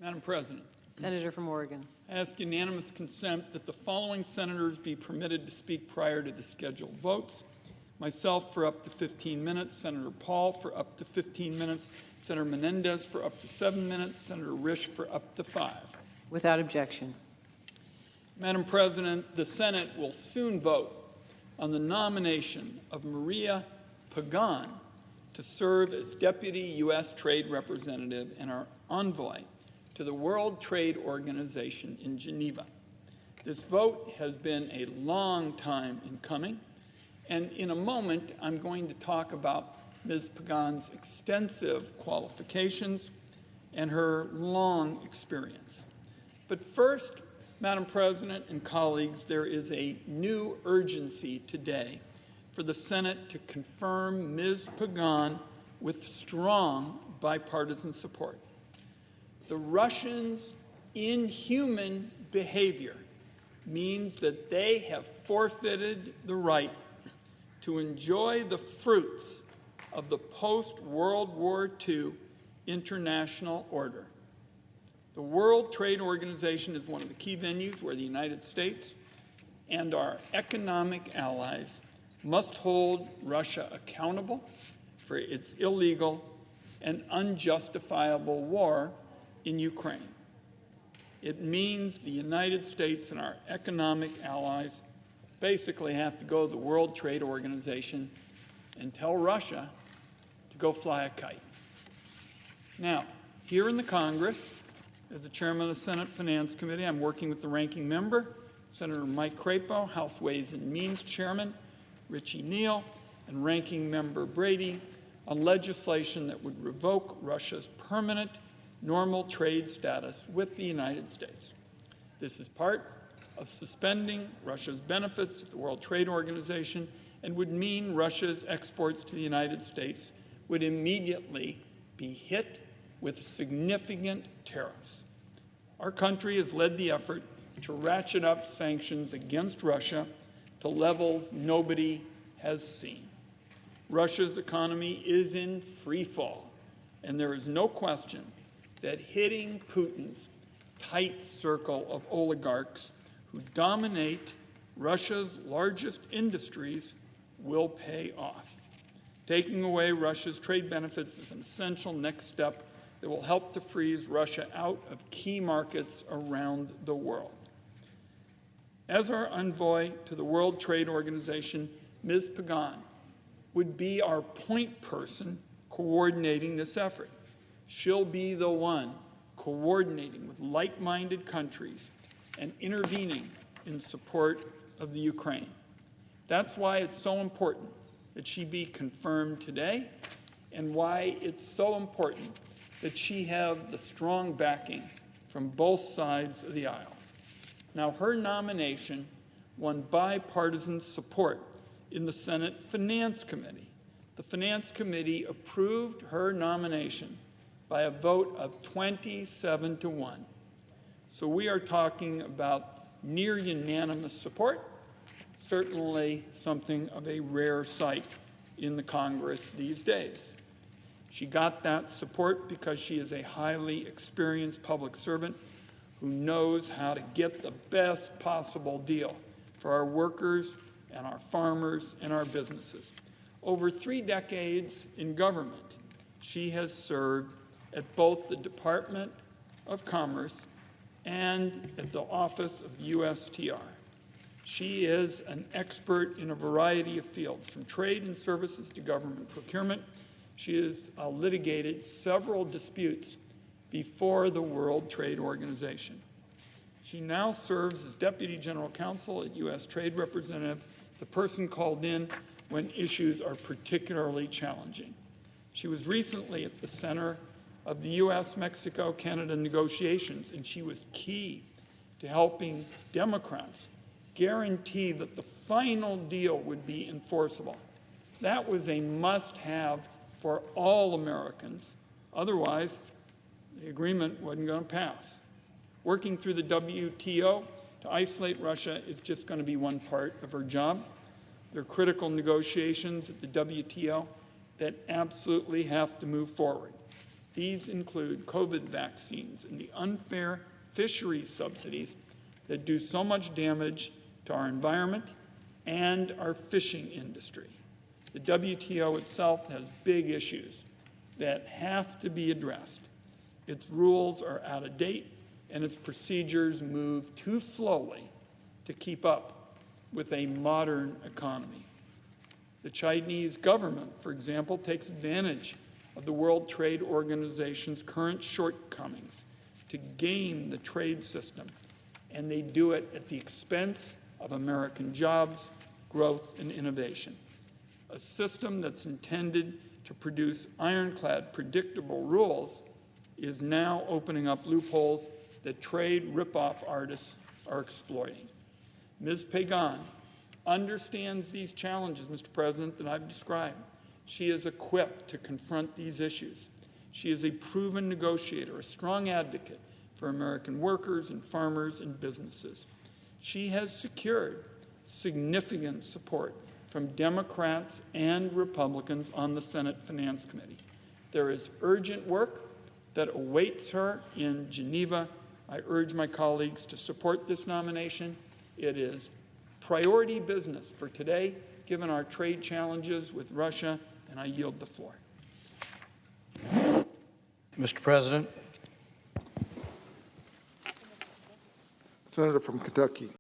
Madam President, Senator from Oregon. I ask unanimous consent that the following senators be permitted to speak prior to the scheduled votes. Myself for up to 15 minutes, Senator Paul for up to 15 minutes, Senator Menendez for up to 7 minutes, Senator Risch for up to 5. Without objection. Madam President, the Senate will soon vote on the nomination of Maria Pagan to serve as Deputy U.S. Trade Representative and our envoy to the World Trade Organization in Geneva. This vote has been a long time in coming, and in a moment I'm going to talk about Ms. Pagan's extensive qualifications and her long experience. But first, Madam President and colleagues, there is a new urgency today for the Senate to confirm Ms. Pagan with strong bipartisan support. The Russians' inhuman behavior means that they have forfeited the right to enjoy the fruits of the post-World War II international order. The World Trade Organization is one of the key venues where the United States and our economic allies must hold Russia accountable for its illegal and unjustifiable war in Ukraine. It means the United States and our economic allies basically have to go to the World Trade Organization and tell Russia to go fly a kite. Now, here in the Congress, as the chairman of the Senate Finance Committee, I'm working with the ranking member, Senator Mike Crapo, House Ways and Means Chairman Richie Neal, and ranking member Brady on legislation that would revoke Russia's permanent normal trade status with the United States. This is part of suspending Russia's benefits at the World Trade Organization and would mean Russia's exports to the United States would immediately be hit with significant tariffs. Our country has led the effort to ratchet up sanctions against Russia to levels nobody has seen. Russia's economy is in free fall, and there is no question that hitting Putin's tight circle of oligarchs who dominate Russia's largest industries will pay off. Taking away Russia's trade benefits is an essential next step that will help to freeze Russia out of key markets around the world. As our envoy to the World Trade Organization, Ms. Pagan would be our point person coordinating this effort. She'll be the one coordinating with like-minded countries and intervening in support of the Ukraine. That's why it's so important that she be confirmed today, and why it's so important that she have the strong backing from both sides of the aisle. Now, her nomination won bipartisan support in the Senate Finance Committee. The Finance Committee approved her nomination by a vote of 27-1. So we are talking about near unanimous support, certainly something of a rare sight in the Congress these days. She got that support because she is a highly experienced public servant who knows how to get the best possible deal for our workers and our farmers and our businesses. Over 3 decades in government, she has served at both the Department of Commerce and at the Office of USTR. She is an expert in a variety of fields, from trade and services to government procurement. She has litigated several disputes before the World Trade Organization. She now serves as Deputy General Counsel at U.S. Trade Representative, the person called in when issues are particularly challenging. She was recently at the center of the U.S.-Mexico-Canada negotiations, and she was key to helping Democrats guarantee that the final deal would be enforceable. That was a must-have for all Americans. Otherwise, the agreement wasn't going to pass. Working through the WTO to isolate Russia is just going to be one part of her job. There are critical negotiations at the WTO that absolutely have to move forward. These include COVID vaccines and the unfair fisheries subsidies that do so much damage to our environment and our fishing industry. The WTO itself has big issues that have to be addressed. Its rules are out of date, and its procedures move too slowly to keep up with a modern economy. The Chinese government, for example, takes advantage of the World Trade Organization's current shortcomings to game the trade system, and they do it at the expense of American jobs, growth, and innovation. A system that's intended to produce ironclad, predictable rules is now opening up loopholes that trade rip-off artists are exploiting. Ms. Pagan understands these challenges, Mr. President, that I've described. She is equipped to confront these issues. She is a proven negotiator, a strong advocate for American workers and farmers and businesses. She has secured significant support from Democrats and Republicans on the Senate Finance Committee. There is urgent work that awaits her in Geneva. I urge my colleagues to support this nomination. It is priority business for today, given our trade challenges with Russia, and I yield the floor. Mr. President. Senator from Kentucky.